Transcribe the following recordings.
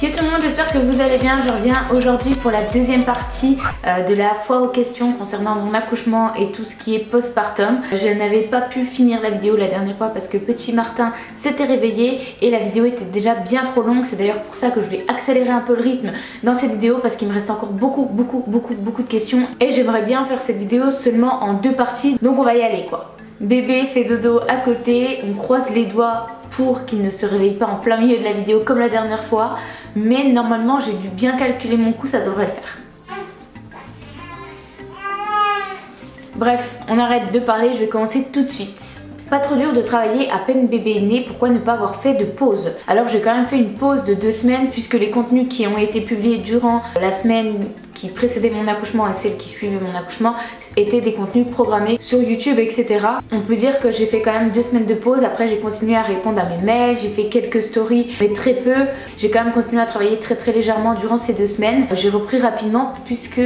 Yo tout le monde, j'espère que vous allez bien. Je reviens aujourd'hui pour la deuxième partie de la foire aux questions concernant mon accouchement et tout ce qui est postpartum. Je n'avais pas pu finir la vidéo la dernière fois parce que petit Martin s'était réveillé et la vidéo était déjà bien trop longue. C'est d'ailleurs pour ça que je vais accélérer un peu le rythme dans cette vidéo parce qu'il me reste encore beaucoup de questions et j'aimerais bien faire cette vidéo seulement en deux parties. Donc on va y aller quoi. Bébé fait dodo à côté, on croise les doigts pour qu'il ne se réveille pas en plein milieu de la vidéo comme la dernière fois, mais normalement j'ai dû bien calculer mon coup, ça devrait le faire. Bref, on arrête de parler, je vais commencer tout de suite. Pas trop dur de travailler à peine bébé est né, pourquoi ne pas avoir fait de pause? Alors j'ai quand même fait une pause de 2 semaines puisque les contenus qui ont été publiés durant la semaine qui précédait mon accouchement et celle qui suivait mon accouchement étaient des contenus programmés sur YouTube, etc. On peut dire que j'ai fait quand même 2 semaines de pause, après j'ai continué à répondre à mes mails, j'ai fait quelques stories mais très peu. J'ai quand même continué à travailler très légèrement durant ces 2 semaines. J'ai repris rapidement puisque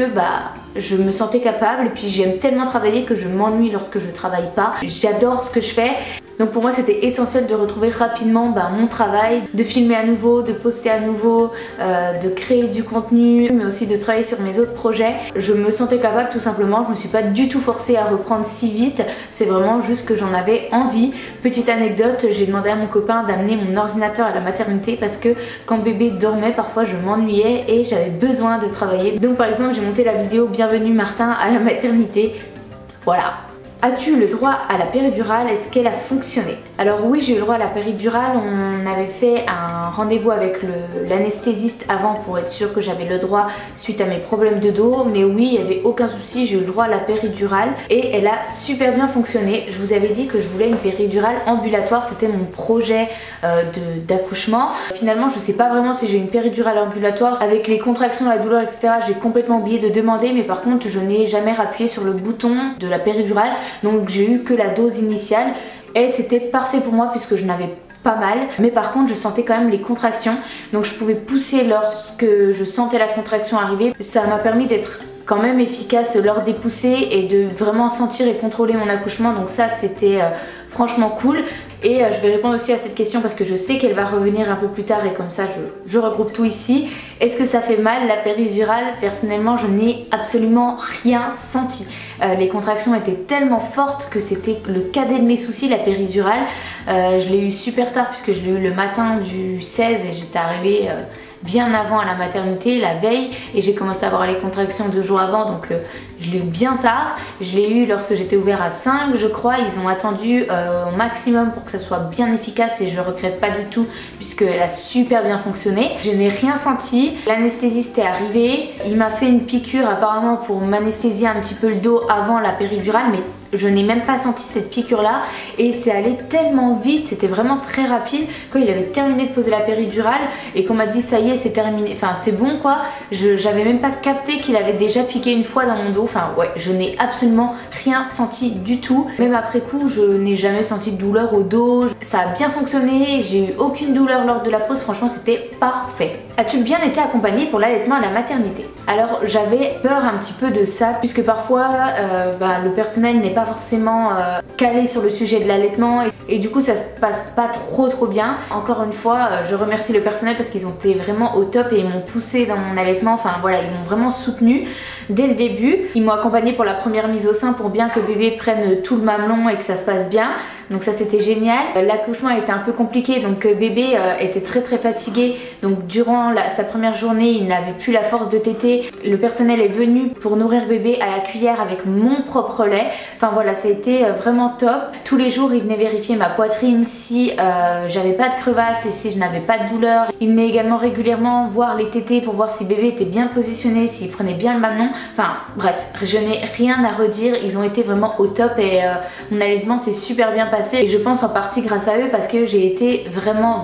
je me sentais capable et puis j'aime tellement travailler que je m'ennuie lorsque je travaille pas. J'adore ce que je fais. Donc pour moi c'était essentiel de retrouver rapidement mon travail, de filmer à nouveau, de poster à nouveau, de créer du contenu, mais aussi de travailler sur mes autres projets. Je me sentais capable tout simplement, je me suis pas du tout forcée à reprendre si vite, c'est vraiment juste que j'en avais envie. Petite anecdote, j'ai demandé à mon copain d'amener mon ordinateur à la maternité parce que quand bébé dormait parfois je m'ennuyais et j'avais besoin de travailler. Donc par exemple j'ai monté la vidéo Bienvenue Martin à la maternité, voilà. As-tu le droit à la péridurale? Est-ce qu'elle a fonctionné? Alors oui, j'ai eu le droit à la péridurale. On avait fait un rendez-vous avec l'anesthésiste avant pour être sûr que j'avais le droit suite à mes problèmes de dos. Mais oui, il n'y avait aucun souci, j'ai eu le droit à la péridurale et elle a super bien fonctionné. Je vous avais dit que je voulais une péridurale ambulatoire, c'était mon projet d'accouchement. Finalement, je ne sais pas vraiment si j'ai une péridurale ambulatoire. Avec les contractions, la douleur, etc., j'ai complètement oublié de demander. Mais par contre, je n'ai jamais appuyé sur le bouton de la péridurale. Donc j'ai eu que la dose initiale et c'était parfait pour moi puisque je n'avais pas mal, mais par contre je sentais quand même les contractions, donc je pouvais pousser lorsque je sentais la contraction arriver. Ça m'a permis d'être quand même efficace lors des poussées et de vraiment sentir et contrôler mon accouchement, donc ça c'était franchement cool. Et je vais répondre aussi à cette question parce que je sais qu'elle va revenir un peu plus tard et comme ça je regroupe tout ici. Est-ce que ça fait mal la péridurale? Personnellement je n'ai absolument rien senti. Les contractions étaient tellement fortes que c'était le cadet de mes soucis, la péridurale. Je l'ai eu super tard puisque je l'ai eu le matin du 16 et j'étais arrivée bien avant à la maternité, la veille, et j'ai commencé à avoir les contractions 2 jours avant, donc je l'ai eu bien tard. Je l'ai eu lorsque j'étais ouvert à 5 je crois, ils ont attendu au maximum pour que ça soit bien efficace et je regrette pas du tout puisqu'elle a super bien fonctionné. Je n'ai rien senti, l'anesthésiste est arrivé, il m'a fait une piqûre apparemment pour m'anesthésier un petit peu le dos avant la péridurale, mais je n'ai même pas senti cette piqûre là et c'est allé tellement vite, c'était vraiment très rapide. Quand il avait terminé de poser la péridurale et qu'on m'a dit ça y est c'est terminé, enfin c'est bon quoi, j'avais même pas capté qu'il avait déjà piqué une fois dans mon dos. Enfin ouais, je n'ai absolument rien senti du tout, même après coup je n'ai jamais senti de douleur au dos. Ça a bien fonctionné, j'ai eu aucune douleur lors de la pause, franchement c'était parfait. As-tu bien été accompagnée pour l'allaitement à la maternité? Alors j'avais peur un petit peu de ça puisque parfois le personnel n'est pas forcément calé sur le sujet de l'allaitement et du coup ça se passe pas trop bien. Encore une fois je remercie le personnel parce qu'ils ont été vraiment au top et ils m'ont poussé dans mon allaitement, enfin voilà, ils m'ont vraiment soutenu dès le début. Ils m'ont accompagnée pour la première mise au sein pour bien que bébé prenne tout le mamelon et que ça se passe bien, donc ça c'était génial. L'accouchement a été un peu compliqué, donc bébé était très fatigué, donc durant sa première journée il n'avait plus la force de téter. Le personnel est venu pour nourrir bébé à la cuillère avec mon propre lait. Enfin voilà, ça a été vraiment top. Tous les jours il venait vérifier ma poitrine si j'avais pas de crevasse et si je n'avais pas de douleur. Il venait également régulièrement voir les tétés pour voir si bébé était bien positionné, s'il prenait bien le mamelon. Enfin bref, je n'ai rien à redire, ils ont été vraiment au top et mon allaitement s'est super bien passé et je pense en partie grâce à eux parce que j'ai été vraiment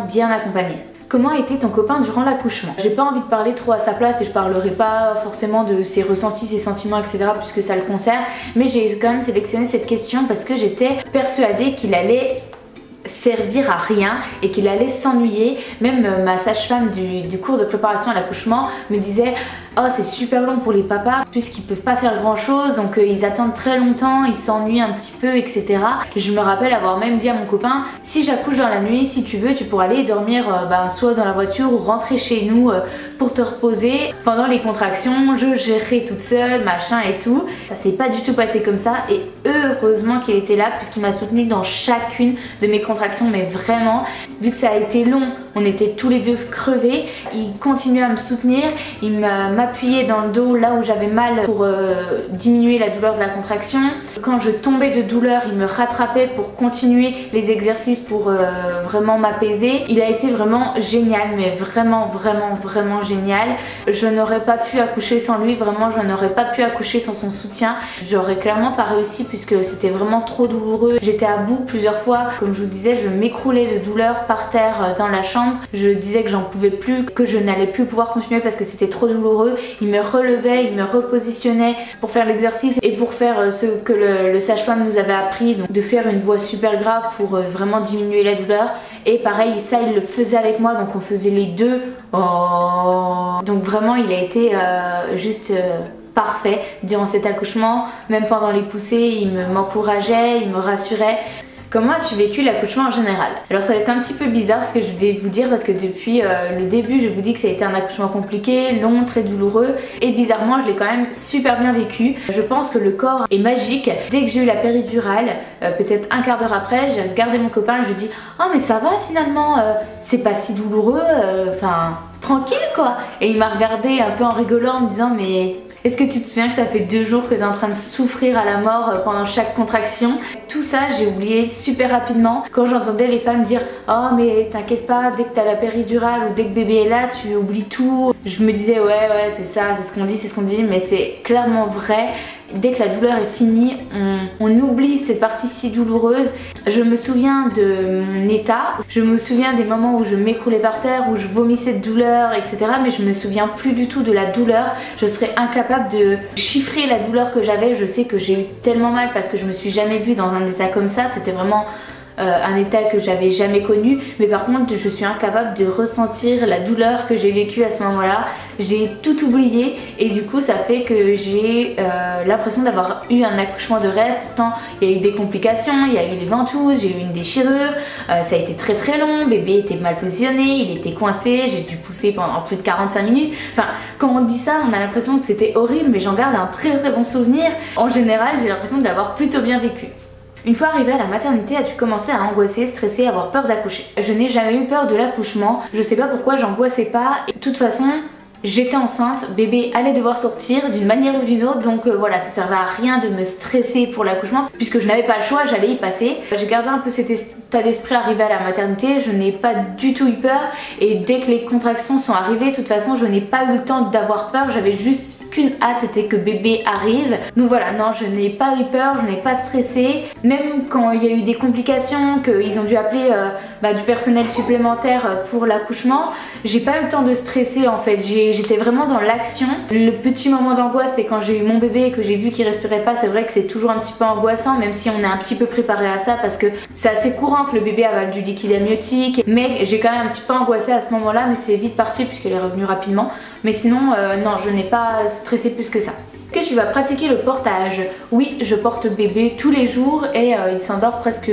bien accompagnée. Comment était ton copain durant l'accouchement? J'ai pas envie de parler trop à sa place et je parlerai pas forcément de ses ressentis, ses sentiments, etc. puisque ça le concerne, mais j'ai quand même sélectionné cette question parce que j'étais persuadée qu'il allait servir à rien et qu'il allait s'ennuyer. Même ma sage-femme du cours de préparation à l'accouchement me disait oh c'est super long pour les papas puisqu'ils peuvent pas faire grand chose, donc ils attendent très longtemps, ils s'ennuient un petit peu, etc. Je me rappelle avoir même dit à mon copain si j'accouche dans la nuit, si tu veux tu pourras aller dormir soit dans la voiture ou rentrer chez nous pour te reposer pendant les contractions, je gérerai toute seule, machin et tout. Ça s'est pas du tout passé comme ça et heureusement qu'il était là puisqu'il m'a soutenue dans chacune de mes contractions, mais vraiment, vu que ça a été long, on était tous les deux crevés, il continuait à me soutenir, il m'appuyait dans le dos là où j'avais mal pour diminuer la douleur de la contraction. Quand je tombais de douleur, il me rattrapait pour continuer les exercices pour vraiment m'apaiser. Il a été vraiment génial, mais vraiment génial. Je n'aurais pas pu accoucher sans lui, vraiment je n'aurais pas pu accoucher sans son soutien. J'aurais clairement pas réussi puisque c'était vraiment trop douloureux. J'étais à bout plusieurs fois, comme je vous disais, je m'écroulais de douleur par terre dans la chambre. Je disais que j'en pouvais plus, que je n'allais plus pouvoir continuer parce que c'était trop douloureux. Il me relevait, il me repositionnait pour faire l'exercice et pour faire ce que le sage-femme nous avait appris, donc de faire une voix super grave pour vraiment diminuer la douleur. Et pareil, ça il le faisait avec moi, donc on faisait les deux. Oh. Donc vraiment il a été juste parfait durant cet accouchement. Même pendant les poussées, il m'encourageait, il me rassurait. Comment as-tu vécu l'accouchement en général? Alors ça va être un petit peu bizarre ce que je vais vous dire parce que depuis le début je vous dis que ça a été un accouchement compliqué, long, très douloureux et bizarrement je l'ai quand même super bien vécu. Je pense que le corps est magique. Dès que j'ai eu la péridurale, peut-être un quart d'heure après, j'ai regardé mon copain et je lui ai dit oh mais ça va finalement, c'est pas si douloureux, enfin tranquille quoi. Et il m'a regardé un peu en rigolant en me disant mais est-ce que tu te souviens que ça fait 2 jours que tu es en train de souffrir à la mort pendant chaque contraction? Tout ça j'ai oublié super rapidement. Quand j'entendais les femmes dire oh mais t'inquiète pas, dès que t'as la péridurale ou dès que bébé est là tu oublies tout, je me disais ouais c'est ça, c'est ce qu'on dit, mais c'est clairement vrai. Dès que la douleur est finie, on oublie cette partie si douloureuse. Je me souviens de mon état, je me souviens des moments où je m'écroulais par terre, où je vomissais de douleur, etc. Mais je me souviens plus du tout de la douleur. Je serais incapable de chiffrer la douleur que j'avais. Je sais que j'ai eu tellement mal parce que je me suis jamais vue dans un état comme ça. C'était vraiment un état que j'avais jamais connu, mais par contre je suis incapable de ressentir la douleur que j'ai vécue à ce moment-là. J'ai tout oublié et du coup ça fait que j'ai l'impression d'avoir eu un accouchement de rêve. Pourtant il y a eu des complications, il y a eu les ventouses, j'ai eu une déchirure, ça a été très long, bébé était mal positionné, il était coincé, j'ai dû pousser pendant plus de 45 minutes. Enfin quand on dit ça on a l'impression que c'était horrible, mais j'en garde un très bon souvenir. En général j'ai l'impression de l'avoir plutôt bien vécu. Une fois arrivée à la maternité, as-tu commencé à angoisser, stresser, avoir peur d'accoucher? Je n'ai jamais eu peur de l'accouchement, je sais pas pourquoi j'angoissais pas. Et de toute façon, j'étais enceinte, bébé allait devoir sortir d'une manière ou d'une autre, donc voilà, ça servait à rien de me stresser pour l'accouchement puisque je n'avais pas le choix, j'allais y passer. J'ai gardé un peu cet état d'esprit arrivé à la maternité, je n'ai pas du tout eu peur et dès que les contractions sont arrivées, de toute façon je n'ai pas eu le temps d'avoir peur, j'avais juste qu'une hâte, c'était que bébé arrive. Donc voilà, non, je n'ai pas eu peur, je n'ai pas stressé. Même quand il y a eu des complications, qu'ils ont dû appeler du personnel supplémentaire pour l'accouchement, j'ai pas eu le temps de stresser en fait. J'étais vraiment dans l'action. Le petit moment d'angoisse, c'est quand j'ai eu mon bébé et que j'ai vu qu'il respirait pas. C'est vrai que c'est toujours un petit peu angoissant, même si on est un petit peu préparé à ça parce que c'est assez courant que le bébé avale du liquide amniotique. Mais j'ai quand même un petit peu angoissé à ce moment-là, mais c'est vite parti puisqu'elle est revenue rapidement. Mais sinon, non, je n'ai pas stressé plus que ça. Est-ce que tu vas pratiquer le portage? Oui, je porte bébé tous les jours et il s'endort presque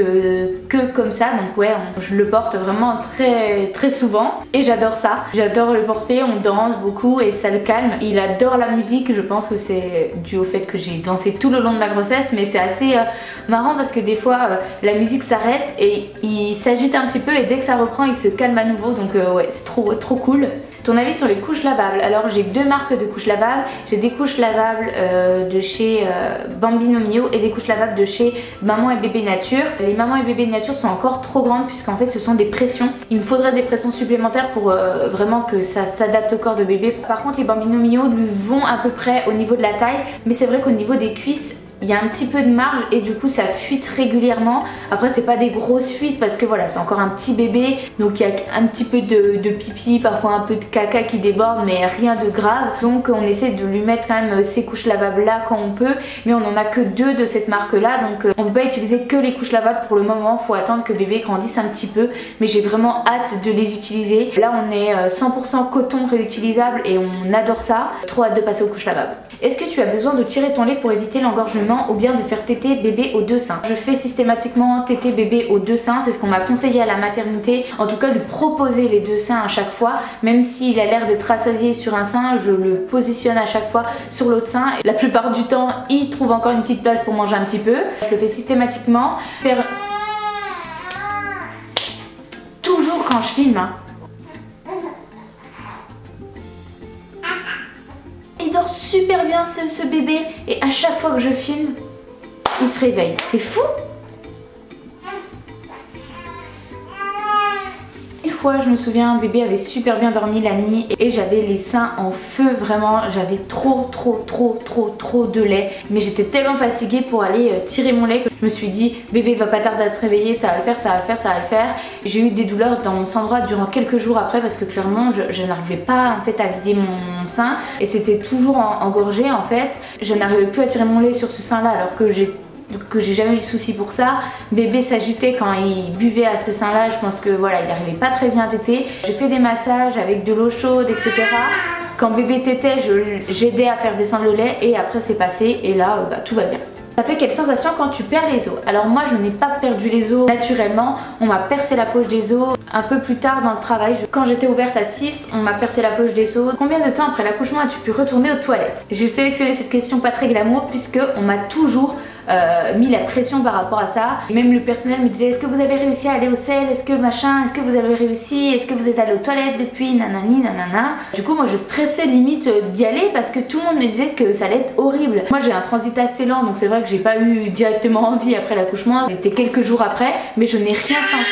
que comme ça, donc ouais, je le porte vraiment très souvent et j'adore ça. J'adore le porter, on danse beaucoup et ça le calme. Il adore la musique, je pense que c'est dû au fait que j'ai dansé tout le long de ma grossesse, mais c'est assez marrant parce que des fois la musique s'arrête et il s'agite un petit peu et dès que ça reprend il se calme à nouveau, donc ouais, c'est trop cool. Ton avis sur les couches lavables? Alors j'ai 2 marques de couches lavables. J'ai des couches lavables de chez Bambino Mio et des couches lavables de chez Maman et Bébé Nature. Les Maman et Bébé Nature sont encore trop grandes puisqu'en fait ce sont des pressions. Il me faudrait des pressions supplémentaires pour vraiment que ça s'adapte au corps de bébé. Par contre les Bambino Mio lui vont à peu près au niveau de la taille, mais c'est vrai qu'au niveau des cuisses, il y a un petit peu de marge et du coup ça fuite régulièrement. Après c'est pas des grosses fuites parce que voilà, c'est encore un petit bébé, donc il y a un petit peu de pipi, parfois un peu de caca qui déborde, mais rien de grave. Donc on essaie de lui mettre quand même ses couches lavables là quand on peut, mais on en a que 2 de cette marque là, donc on peut pas utiliser que les couches lavables pour le moment, faut attendre que bébé grandisse un petit peu, mais j'ai vraiment hâte de les utiliser. Là on est 100% coton réutilisable et on adore ça. Trop hâte de passer aux couches lavables. Est-ce que tu as besoin de tirer ton lait pour éviter l'engorgement ou bien de faire téter bébé aux 2 seins? Je fais systématiquement téter bébé aux 2 seins, c'est ce qu'on m'a conseillé à la maternité, en tout cas lui proposer les 2 seins à chaque fois, même s'il a l'air d'être rassasié sur un sein, je le positionne à chaque fois sur l'autre sein. La plupart du temps il trouve encore une petite place pour manger un petit peu. Je le fais systématiquement, toujours quand je filme hein. Il dort super bien ce bébé et à chaque fois que je filme, il se réveille. C'est fou! Une fois, je me souviens, bébé avait super bien dormi la nuit et j'avais les seins en feu, vraiment. J'avais trop de lait. Mais j'étais tellement fatiguée pour aller tirer mon lait que je me suis dit, bébé va pas tarder à se réveiller, ça va le faire, ça va le faire, ça va le faire. J'ai eu des douleurs dans mon sein droit durant quelques jours après parce que clairement, je n'arrivais pas en fait à vider mon sein et c'était toujours engorgé en fait. Je n'arrivais plus à tirer mon lait sur ce sein là alors que j'ai jamais eu de soucis pour ça. Bébé s'agitait quand il buvait à ce sein là, je pense que voilà, il n'arrivait pas très bien à téter. J'ai fait des massages avec de l'eau chaude etc. Quand bébé tétait, j'aidais à faire descendre le lait et après c'est passé et là tout va bien. Ça fait quelle sensation quand tu perds les os? Alors moi je n'ai pas perdu les os naturellement, on m'a percé la poche des os un peu plus tard dans le travail. Quand j'étais ouverte à 6, on m'a percé la poche des os. Combien de temps après l'accouchement as-tu pu retourner aux toilettes? J'ai sélectionné cette question pas très glamour puisque on m'a toujours mis la pression par rapport à ça. Même le personnel me disait est-ce que vous avez réussi à aller au sel, est-ce que machin, est-ce que vous avez réussi, est-ce que vous êtes allé aux toilettes depuis, nanani nanana. Du coup moi je stressais limite d'y aller parce que tout le monde me disait que ça allait être horrible. Moi j'ai un transit assez lent donc c'est vrai que j'ai pas eu directement envie après l'accouchement, c'était quelques jours après, mais je n'ai rien senti.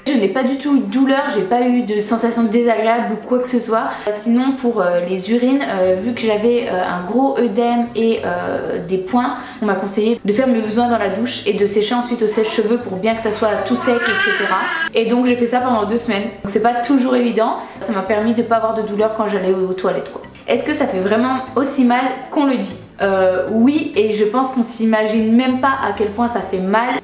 Je n'ai pas du tout eu de douleur, j'ai pas eu de sensation désagréable ou quoi que ce soit. Sinon pour les urines, vu que j'avais un gros œdème et des points, on m'a conseillé de faire mes besoins dans la douche et de sécher ensuite au sèche-cheveux pour bien que ça soit tout sec etc. Et donc j'ai fait ça pendant 2 semaines. Donc c'est pas toujours évident, ça m'a permis de pas avoir de douleur quand j'allais aux toilettes quoi. Est-ce que ça fait vraiment aussi mal qu'on le dit? Oui, et je pense qu'on s'imagine même pas à quel point ça fait mal.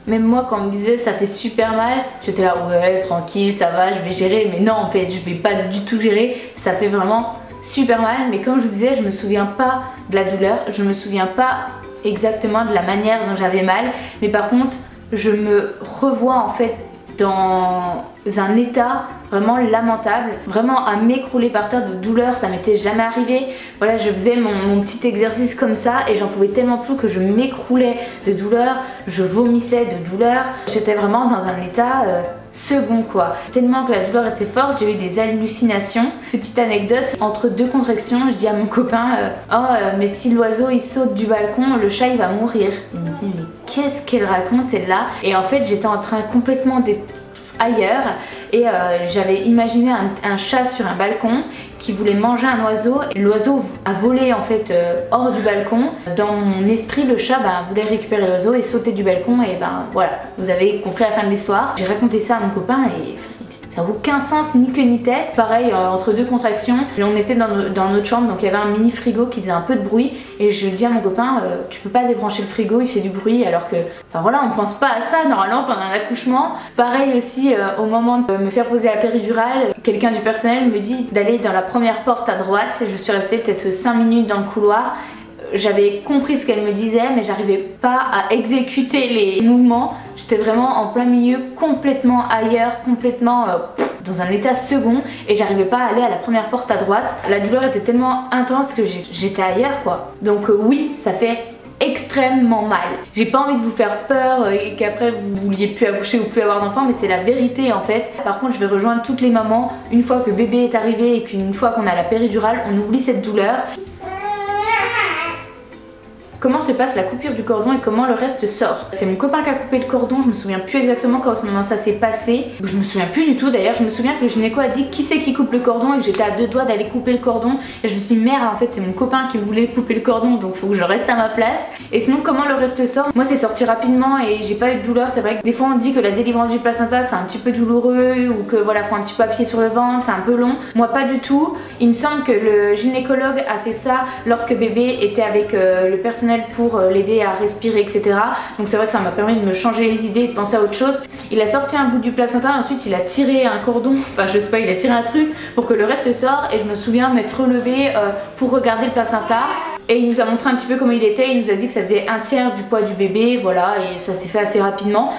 Même moi quand on me disait ça fait super mal, j'étais là ouais tranquille ça va je vais gérer, mais non en fait je vais pas du tout gérer, ça fait vraiment super mal. Mais comme je vous disais, je me souviens pas de la douleur, je me souviens pas exactement de la manière dont j'avais mal, mais par contre je me revois en fait dans un état vraiment lamentable, vraiment à m'écrouler par terre de douleur, ça m'était jamais arrivé. Voilà, je faisais mon petit exercice comme ça et j'en pouvais tellement plus que je m'écroulais de douleur, je vomissais de douleur. J'étais vraiment dans un état second quoi. Tellement que la douleur était forte, j'ai eu des hallucinations. Petite anecdote, entre 2 contractions, je dis à mon copain mais si l'oiseau il saute du balcon, le chat il va mourir. Il me dit mais qu'est-ce qu'elle raconte celle-là? Et en fait j'étais en train complètement d'être ailleurs et j'avais imaginé un chat sur un balcon qui voulait manger un oiseau. L'oiseau a volé en fait hors du balcon. Dans mon esprit le chat voulait récupérer l'oiseau et sauter du balcon et voilà, vous avez compris la fin de l'histoire. J'ai raconté ça à mon copain et ça n'a aucun sens ni queue ni tête. Pareil, entre 2 contractions, on était dans notre chambre, donc il y avait un mini frigo qui faisait un peu de bruit. Et je dis à mon copain, tu peux pas débrancher le frigo, il fait du bruit. Alors que, enfin voilà, on pense pas à ça normalement pendant un accouchement. Pareil aussi, au moment de me faire poser la péridurale, quelqu'un du personnel me dit d'aller dans la première porte à droite. Je suis restée peut-être 5 minutes dans le couloir. J'avais compris ce qu'elle me disait mais j'arrivais pas à exécuter les mouvements. J'étais vraiment en plein milieu, complètement ailleurs, complètement dans un état second et j'arrivais pas à aller à la première porte à droite. La douleur était tellement intense que j'étais ailleurs quoi. Donc oui, ça fait extrêmement mal. J'ai pas envie de vous faire peur et qu'après vous vouliez plus accoucher ou plus avoir d'enfants, mais c'est la vérité en fait. Par contre je vais rejoindre toutes les mamans, une fois que bébé est arrivé et qu'une fois qu'on a la péridurale, on oublie cette douleur. comment se passe la coupure du cordon et comment le reste sort. C'est mon copain qui a coupé le cordon, je me souviens plus exactement comment ça s'est passé. Je me souviens plus du tout d'ailleurs, je me souviens que le gynéco a dit qui c'est qui coupe le cordon et que j'étais à deux doigts d'aller couper le cordon. Et je me suis dit merde, en fait c'est mon copain qui voulait couper le cordon donc faut que je reste à ma place. Et sinon comment le reste sort, moi c'est sorti rapidement et j'ai pas eu de douleur. C'est vrai que des fois on dit que la délivrance du placenta c'est un petit peu douloureux ou que voilà faut un petit peu appuyer sur le ventre, c'est un peu long. Moi pas du tout. Il me semble que le gynécologue a fait ça lorsque bébé était avec le personnel pour l'aider à respirer etc. Donc c'est vrai que ça m'a permis de me changer les idées et de penser à autre chose. Il a sorti un bout du placenta, ensuite il a tiré un cordon, enfin je sais pas, il a tiré un truc pour que le reste sorte et je me souviens m'être relevée pour regarder le placenta. Et il nous a montré un petit peu comment il était, il nous a dit que ça faisait un tiers du poids du bébé, voilà, et ça s'est fait assez rapidement.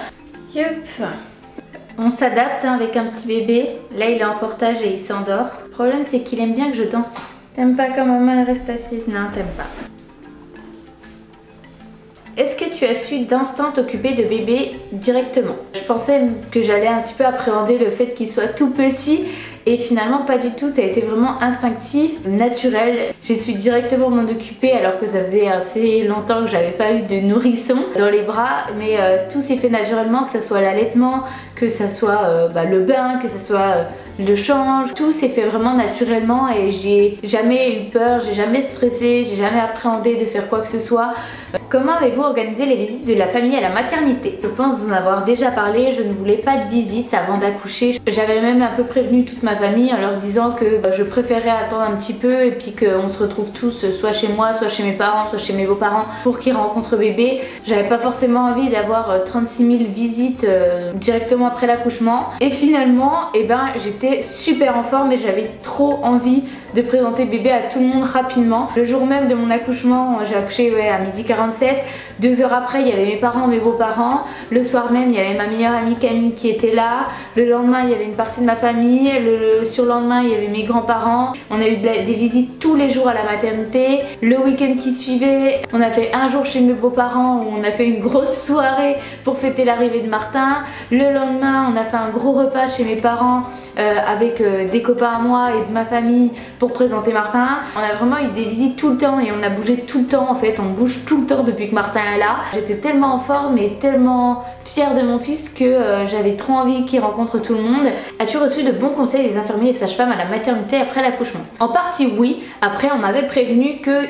Yup. On s'adapte hein, avec un petit bébé. Là il est en portage et il s'endort. Le problème c'est qu'il aime bien que je danse. T'aimes pas quand maman elle reste assise? Non, t'aimes pas. Est-ce que tu as su d'instinct t'occuper de bébé directement? Je pensais que j'allais un petit peu appréhender le fait qu'il soit tout petit et finalement pas du tout, ça a été vraiment instinctif, naturel. J'ai su directement m'en occuper alors que ça faisait assez longtemps que j'avais pas eu de nourrisson dans les bras, mais tout s'est fait naturellement, que ce soit l'allaitement, que ce soit le bain, que ce soit le change, tout s'est fait vraiment naturellement et j'ai jamais eu peur, j'ai jamais stressé, j'ai jamais appréhendé de faire quoi que ce soit. Comment avez-vous organisé les visites de la famille à la maternité? Je pense vous en avoir déjà parlé, je ne voulais pas de visite avant d'accoucher. J'avais même un peu prévenu toute ma famille en leur disant que je préférais attendre un petit peu et puis qu'on se retrouve tous soit chez moi, soit chez mes parents, soit chez mes beaux-parents pour qu'ils rencontrent bébé. J'avais pas forcément envie d'avoir 36 000 visites directement après l'accouchement. Et finalement, j'étais super en forme et j'avais trop envie de présenter bébé à tout le monde rapidement. Le jour même de mon accouchement, j'ai accouché à 12h47. 2 heures après, il y avait mes parents, mes beaux-parents. Le soir même, il y avait ma meilleure amie Camille qui était là. Le lendemain, il y avait une partie de ma famille. Le surlendemain, il y avait mes grands-parents. On a eu des visites tous les jours à la maternité. Le week-end qui suivait, on a fait un jour chez mes beaux-parents où on a fait une grosse soirée pour fêter l'arrivée de Martin. Le lendemain, on a fait un gros repas chez mes parents avec des copains à moi et de ma famille pour présenter Martin. On a vraiment eu des visites tout le temps et on a bougé tout le temps en fait, on bouge tout le temps depuis que Martin est là. J'étais tellement en forme et tellement fière de mon fils que j'avais trop envie qu'il rencontre tout le monde. As-tu reçu de bons conseils des infirmiers et sages-femmes à la maternité après l'accouchement? En partie oui, après on m'avait prévenu que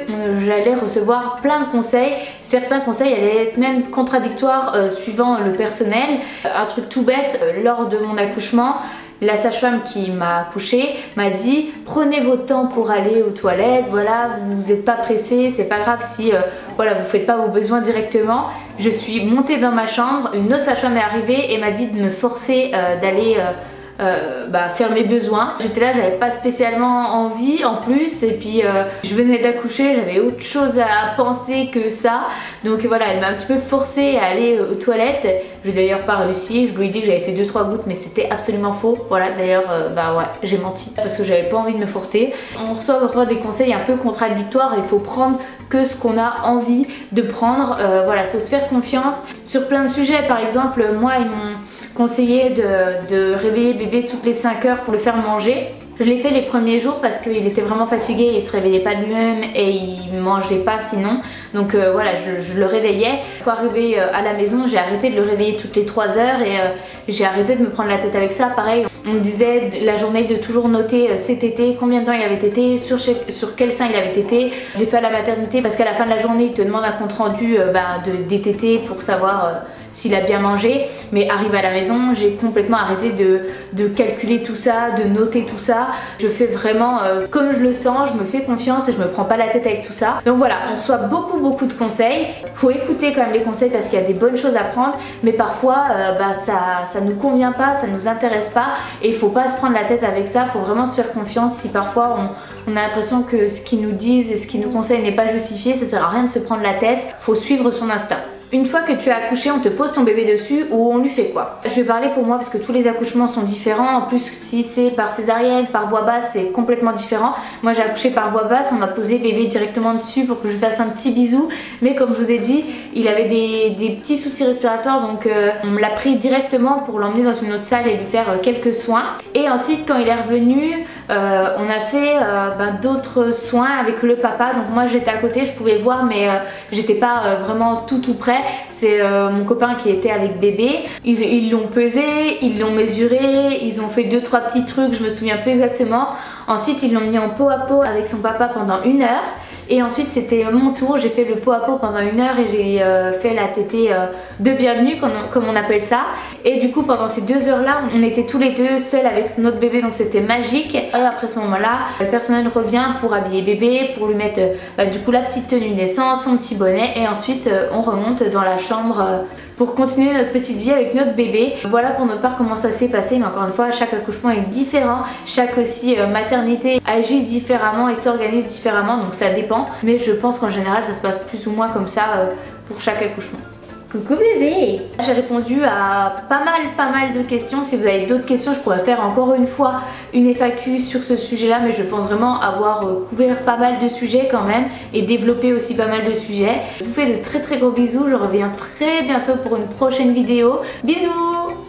j'allais recevoir plein de conseils. Certains conseils allaient être même contradictoires suivant le personnel. Un truc tout bête, lors de mon accouchement, la sage-femme qui m'a accouchée m'a dit prenez votre temps pour aller aux toilettes, voilà, vous n'êtes pas pressé, c'est pas grave si voilà, vous faites pas vos besoins directement. Je suis montée dans ma chambre, une autre sage-femme est arrivée et m'a dit de me forcer d'aller faire mes besoins. J'étais là, j'avais pas spécialement envie en plus et puis je venais d'accoucher, j'avais autre chose à penser que ça, donc voilà, elle m'a un petit peu forcée à aller aux toilettes. J'ai d'ailleurs pas réussi, je lui ai dit que j'avais fait 2-3 gouttes mais c'était absolument faux. Voilà, d'ailleurs ouais, j'ai menti parce que j'avais pas envie de me forcer. On reçoit parfois des conseils un peu contradictoires et il faut prendre que ce qu'on a envie de prendre. Voilà, il faut se faire confiance sur plein de sujets. Par exemple, moi ils m'ont conseillé de réveiller bébé toutes les 5 heures pour le faire manger. Je l'ai fait les premiers jours parce qu'il était vraiment fatigué, il se réveillait pas de lui-même et il mangeait pas sinon. Donc voilà, je le réveillais. Une fois arrivé à la maison, j'ai arrêté de le réveiller toutes les 3 heures et j'ai arrêté de me prendre la tête avec ça. Pareil, on me disait la journée de toujours noter ses tétés, combien de temps il avait tété, sur quel sein il avait tété. Je l'ai fait à la maternité parce qu'à la fin de la journée, ils te demandent un compte rendu des tétés pour savoir s'il a bien mangé. Mais arrivé à la maison, j'ai complètement arrêté de calculer tout ça, de noter tout ça. Je fais vraiment comme je le sens, je me fais confiance et je me prends pas la tête avec tout ça. Donc voilà, on reçoit beaucoup de conseils. Faut écouter quand même les conseils parce qu'il y a des bonnes choses à prendre, mais parfois ça nous convient pas, ça nous intéresse pas et il faut pas se prendre la tête avec ça. Faut vraiment se faire confiance. Si parfois on a l'impression que ce qu'ils nous disent et ce qu'ils nous conseillent n'est pas justifié, ça sert à rien de se prendre la tête. Faut suivre son instinct. Une fois que tu as accouché, on te pose ton bébé dessus ou on lui fait quoi? Je vais parler pour moi parce que tous les accouchements sont différents. En plus, si c'est par césarienne, par voie basse, c'est complètement différent. Moi j'ai accouché par voie basse, on m'a posé bébé directement dessus pour que je lui fasse un petit bisou. Mais comme je vous ai dit, il avait des petits soucis respiratoires, donc on me l'a pris directement pour l'emmener dans une autre salle et lui faire quelques soins. Et ensuite quand il est revenu, on a fait d'autres soins avec le papa. Donc moi j'étais à côté, je pouvais voir mais j'étais pas vraiment tout près. C'est mon copain qui était avec bébé. Ils l'ont pesé, ils l'ont mesuré, ils ont fait 2-3 petits trucs, je me souviens plus exactement. Ensuite ils l'ont mis en pot à pot avec son papa pendant 1 heure. Et ensuite c'était mon tour, j'ai fait le pot à pot pendant 1 heure et j'ai fait la tétée de bienvenue comme on appelle ça. Et du coup pendant ces 2 heures là on était tous les deux seuls avec notre bébé, donc c'était magique. Et après ce moment là le personnel revient pour habiller bébé, pour lui mettre du coup la petite tenue de naissance, son petit bonnet, et ensuite on remonte dans la chambre pour continuer notre petite vie avec notre bébé. Voilà pour notre part comment ça s'est passé, mais encore une fois chaque accouchement est différent, chaque aussi maternité agit différemment et s'organise différemment, donc ça dépend, mais je pense qu'en général ça se passe plus ou moins comme ça pour chaque accouchement. Coucou bébé! J'ai répondu à pas mal de questions. Si vous avez d'autres questions, je pourrais faire encore une fois une FAQ sur ce sujet là, mais je pense vraiment avoir couvert pas mal de sujets quand même et développé aussi pas mal de sujets. Je vous fais de très gros bisous, je reviens très bientôt pour une prochaine vidéo. Bisous!